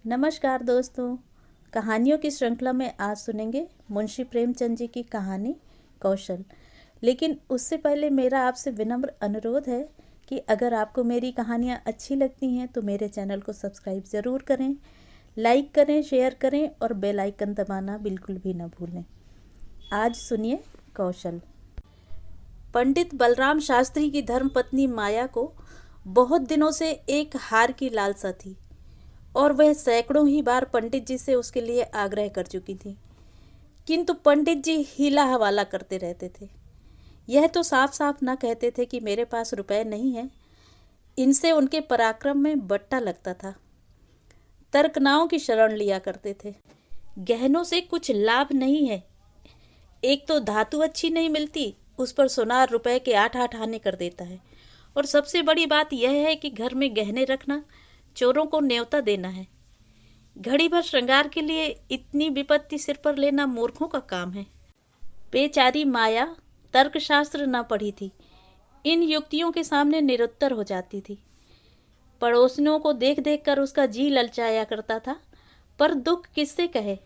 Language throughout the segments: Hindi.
नमस्कार दोस्तों। कहानियों की श्रृंखला में आज सुनेंगे मुंशी प्रेमचंद जी की कहानी कौशल। लेकिन उससे पहले मेरा आपसे विनम्र अनुरोध है कि अगर आपको मेरी कहानियाँ अच्छी लगती हैं तो मेरे चैनल को सब्सक्राइब ज़रूर करें, लाइक करें, शेयर करें और बेल आइकन दबाना बिल्कुल भी ना भूलें। आज सुनिए कौशल। पंडित बलराम शास्त्री की धर्मपत्नी माया को बहुत दिनों से एक हार की लालसा थी और वह सैकड़ों ही बार पंडित जी से उसके लिए आग्रह कर चुकी थी, किंतु पंडित जी हीला हवाला करते रहते थे। यह तो साफ साफ न कहते थे कि मेरे पास रुपए नहीं हैं। इनसे उनके पराक्रम में बट्टा लगता था। तर्कनाओं की शरण लिया करते थे। गहनों से कुछ लाभ नहीं है। एक तो धातु अच्छी नहीं मिलती, उस पर सोनार रुपए के 8-8 आने कर देता है। और सबसे बड़ी बात यह है कि घर में गहने रखना चोरों को न्योता देना है। घड़ी भर श्रृंगार के लिए इतनी विपत्ति सिर पर लेना मूर्खों का काम है। बेचारी माया तर्कशास्त्र न पढ़ी थी, इन युक्तियों के सामने निरुत्तर हो जाती थी। पड़ोसियों को देख देख कर उसका जी ललचाया करता था, पर दुख किससे कहे।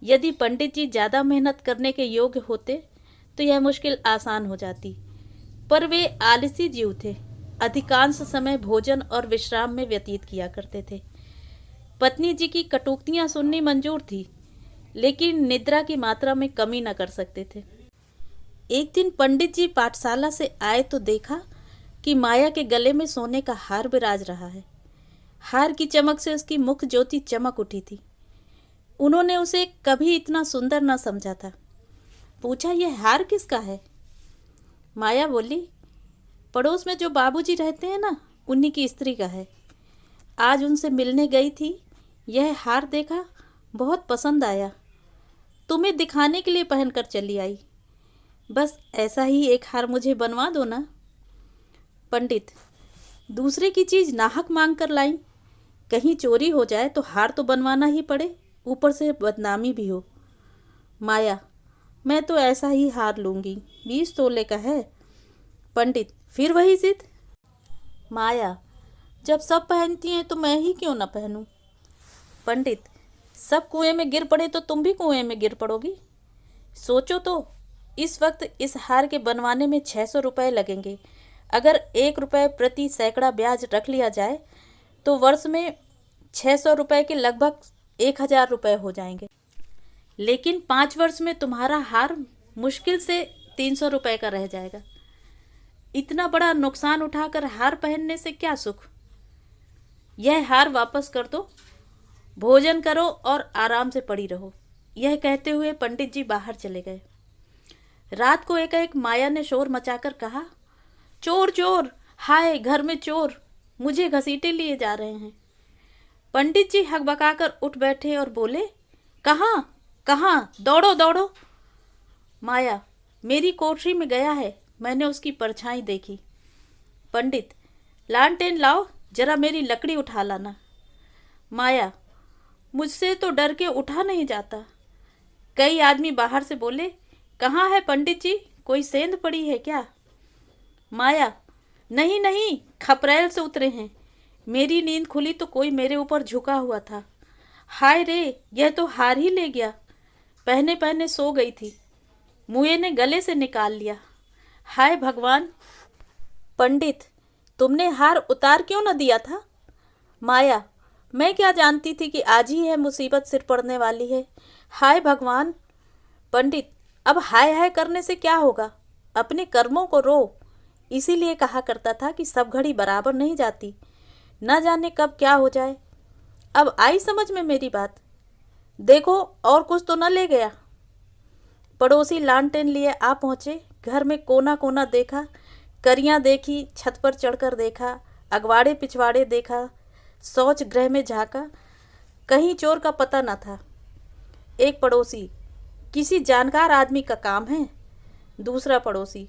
यदि पंडित जी ज़्यादा मेहनत करने के योग्य होते तो यह मुश्किल आसान हो जाती, पर वे आलसी जीव थे। अधिकांश समय भोजन और विश्राम में व्यतीत किया करते थे। पत्नी जी की कटुक्तियां सुननी मंजूर थी, लेकिन निद्रा की मात्रा में कमी न कर सकते थे। एक दिन पंडित जी पाठशाला से आए तो देखा कि माया के गले में सोने का हार बिराज रहा है। हार की चमक से उसकी मुख ज्योति चमक उठी थी। उन्होंने उसे कभी इतना सुंदर न समझा था। पूछा, यह हार किसका है? माया बोली, पड़ोस में जो बाबूजी रहते हैं ना, उन्हीं की स्त्री का है। आज उनसे मिलने गई थी, यह हार देखा, बहुत पसंद आया, तुम्हें दिखाने के लिए पहनकर चली आई। बस ऐसा ही एक हार मुझे बनवा दो ना। पंडित, दूसरे की चीज़ नाहक मांग कर लाई, कहीं चोरी हो जाए तो हार तो बनवाना ही पड़े, ऊपर से बदनामी भी हो। माया, मैं तो ऐसा ही हार लूँगी, 20 तोले का है। पंडित, फिर वही जिद। माया, जब सब पहनती हैं तो मैं ही क्यों न पहनूं। पंडित, सब कुएं में गिर पड़े तो तुम भी कुएं में गिर पड़ोगी। सोचो तो, इस वक्त इस हार के बनवाने में 600 रुपये लगेंगे। अगर 1 रुपये प्रति सैकड़ा ब्याज रख लिया जाए तो वर्ष में 600 रुपये के लगभग 1000 रुपये हो जाएंगे। लेकिन 5 वर्ष में तुम्हारा हार मुश्किल से 300 रुपये का रह जाएगा। इतना बड़ा नुकसान उठाकर हार पहनने से क्या सुख। यह हार वापस कर दो, भोजन करो और आराम से पड़ी रहो। यह कहते हुए पंडित जी बाहर चले गए। रात को एकाएक माया ने शोर मचाकर कहा, चोर चोर, हाय घर में चोर, मुझे घसीटे लिए जा रहे हैं। पंडित जी हकबकाकर उठ बैठे और बोले, कहाँ कहाँ, दौड़ो दौड़ो। माया, मेरी कोठरी में गया है, मैंने उसकी परछाई देखी। पंडित, लालटेन लाओ, जरा मेरी लकड़ी उठा लाना। माया, मुझसे तो डर के उठा नहीं जाता। कई आदमी बाहर से बोले, कहाँ है पंडित जी, कोई सेंध पड़ी है क्या? माया, नहीं नहीं, खपरेल से उतरे हैं। मेरी नींद खुली तो कोई मेरे ऊपर झुका हुआ था। हाय रे, यह तो हार ही ले गया। पहने पहने सो गई थी, मुए ने गले से निकाल लिया। हाय भगवान। पंडित, तुमने हार उतार क्यों न दिया था? माया, मैं क्या जानती थी कि आज ही है मुसीबत सिर पड़ने वाली है। हाय भगवान। पंडित, अब हाय हाय करने से क्या होगा, अपने कर्मों को रो। इसीलिए कहा करता था कि सब घड़ी बराबर नहीं जाती, न जाने कब क्या हो जाए। अब आई समझ में मेरी बात। देखो और कुछ तो न ले गया। पड़ोसी लालटेन लिए आ पहुँचे। घर में कोना कोना देखा, करियां देखी, छत पर चढ़कर देखा, अगवाड़े पिछवाड़े देखा, शौच गृह में झांका, कहीं चोर का पता न था। एक पड़ोसी, किसी जानकार आदमी का काम है। दूसरा पड़ोसी,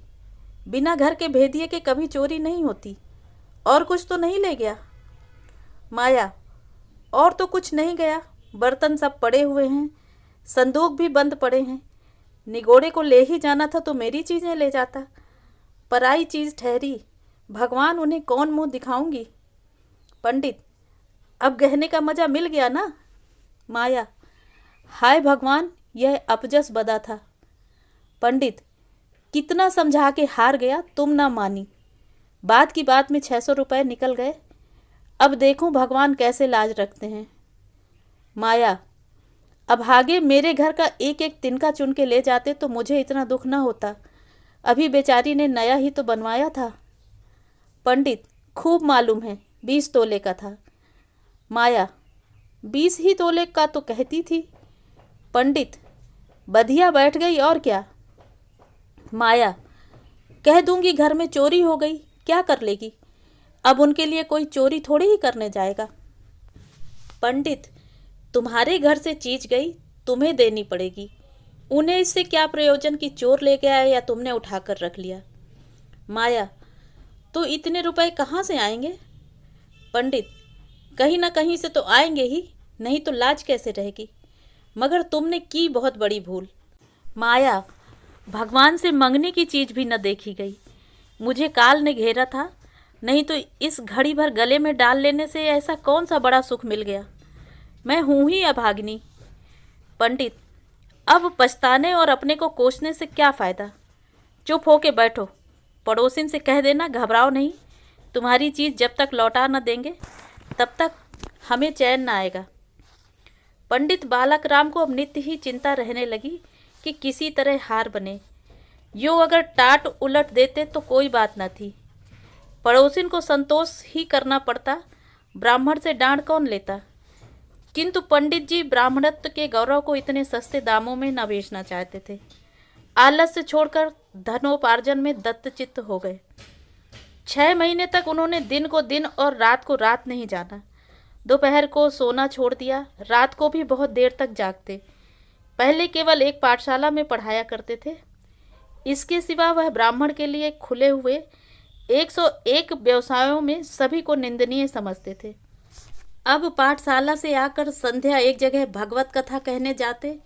बिना घर के भेदिए के कभी चोरी नहीं होती। और कुछ तो नहीं ले गया? माया, और तो कुछ नहीं गया, बर्तन सब पड़े हुए हैं, संदूक भी बंद पड़े हैं। निगोड़े को ले ही जाना था तो मेरी चीज़ें ले जाता, पराई चीज़ ठहरी, भगवान उन्हें कौन मुंह दिखाऊंगी। पंडित, अब गहने का मजा मिल गया ना। माया, हाय भगवान, यह अपजस बदा था। पंडित, कितना समझा के हार गया, तुम ना मानी। बात की बात में 600 रुपये निकल गए। अब देखूं भगवान कैसे लाज रखते हैं। माया, अब आगे मेरे घर का एक एक तिनका चुन के ले जाते तो मुझे इतना दुख ना होता। अभी बेचारी ने नया ही तो बनवाया था। पंडित, खूब मालूम है, 20 तोले का था। माया, 20 ही तोले का तो कहती थी। पंडित, बधिया बैठ गई और क्या। माया, कह दूंगी घर में चोरी हो गई, क्या कर लेगी। अब उनके लिए कोई चोरी थोड़ी ही करने जाएगा। पंडित, तुम्हारे घर से चीज गई, तुम्हें देनी पड़ेगी। उन्हें इससे क्या प्रयोजन कि चोर ले गया या तुमने उठाकर रख लिया। माया, तो इतने रुपए कहाँ से आएंगे। पंडित, कहीं ना कहीं से तो आएंगे ही, नहीं तो लाज कैसे रहेगी। मगर तुमने की बहुत बड़ी भूल। माया, भगवान से मंगने की चीज भी न देखी गई। मुझे काल ने घेरा था, नहीं तो इस घड़ी भर गले में डाल लेने से ऐसा कौन सा बड़ा सुख मिल गया। मैं हूं ही अभागिनी। पंडित, अब पछताने और अपने को कोसने से क्या फ़ायदा। चुप हो के बैठो। पड़ोसिन से कह देना घबराओ नहीं, तुम्हारी चीज़ जब तक लौटा न देंगे तब तक हमें चैन न आएगा। पंडित बालक राम को अब नित्य ही चिंता रहने लगी कि किसी तरह हार बने। यो अगर टाट उलट देते तो कोई बात न थी, पड़ोसिन को संतोष ही करना पड़ता, ब्राह्मण से डांट कौन लेता। किंतु पंडित जी ब्राह्मणत्व के गौरव को इतने सस्ते दामों में न बेचना चाहते थे। आलस्य छोड़कर धनोपार्जन में दत्तचित्त हो गए। 6 महीने तक उन्होंने दिन को दिन और रात को रात नहीं जाना। दोपहर को सोना छोड़ दिया, रात को भी बहुत देर तक जागते। पहले केवल एक पाठशाला में पढ़ाया करते थे, इसके सिवा वह ब्राह्मण के लिए खुले हुए 101 व्यवसायों में सभी को निंदनीय समझते थे। अब पाठशाला से आकर संध्या एक जगह भगवत कथा कहने जाते,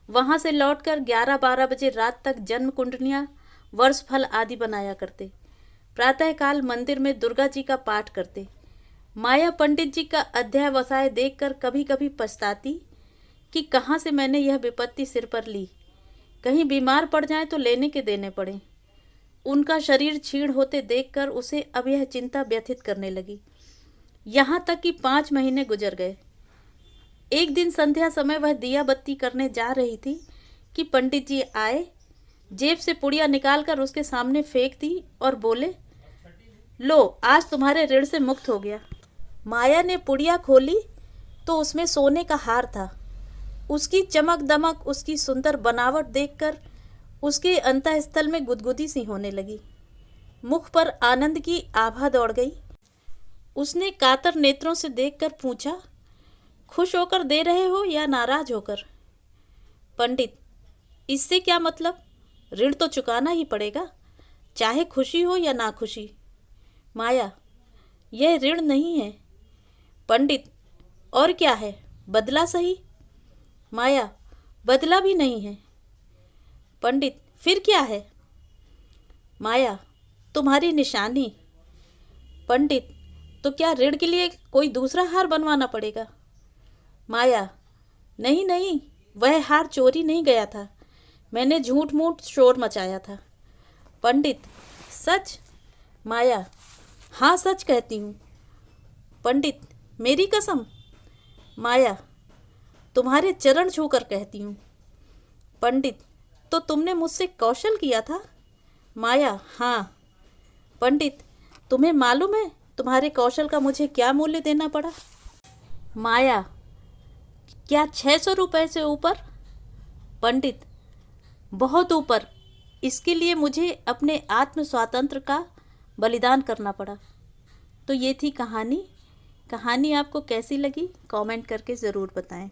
वहां से लौटकर 11-12 बजे रात तक जन्म कुंडलियाँ, वर्षफल आदि बनाया करते। प्रातःकाल मंदिर में दुर्गा जी का पाठ करते। माया पंडित जी का अध्यावसाय देखकर कभी कभी पछताती कि कहाँ से मैंने यह विपत्ति सिर पर ली। कहीं बीमार पड़ जाए तो लेने के देने पड़े। उनका शरीर क्षीण होते देखकर उसे अब यह चिंता व्यथित करने लगी। यहाँ तक कि 5 महीने गुजर गए। एक दिन संध्या समय वह दिया बत्ती करने जा रही थी कि पंडित जी आए, जेब से पुड़िया निकालकर उसके सामने फेंक दी और बोले, लो आज तुम्हारे ऋण से मुक्त हो गया। माया ने पुड़िया खोली तो उसमें सोने का हार था। उसकी चमक दमक, उसकी सुंदर बनावट देखकर उसके अंतःस्थल में गुदगुदी सी होने लगी। मुख पर आनंद की आभा दौड़ गई। उसने कातर नेत्रों से देखकर पूछा, खुश होकर दे रहे हो या नाराज होकर। पंडित, इससे क्या मतलब, ऋण तो चुकाना ही पड़ेगा, चाहे खुशी हो या ना खुशी। माया, यह ऋण नहीं है। पंडित, और क्या है, बदला सही। माया, बदला भी नहीं है। पंडित, फिर क्या है। माया, तुम्हारी निशानी। पंडित, तो क्या ऋण के लिए कोई दूसरा हार बनवाना पड़ेगा। माया, नहीं नहीं, वह हार चोरी नहीं गया था, मैंने झूठ मूठ शोर मचाया था। पंडित, सच। माया, हाँ सच कहती हूँ। पंडित, मेरी कसम। माया, तुम्हारे चरण छूकर कहती हूँ। पंडित, तो तुमने मुझसे कौशल किया था। माया, हाँ। पंडित, तुम्हें मालूम है तुम्हारे कौशल का मुझे क्या मूल्य देना पड़ा। माया, क्या 600 रुपये से ऊपर। पंडित, बहुत ऊपर, इसके लिए मुझे अपने आत्म स्वातंत्र का बलिदान करना पड़ा। तो ये थी कहानी। कहानी आपको कैसी लगी कमेंट करके ज़रूर बताएं।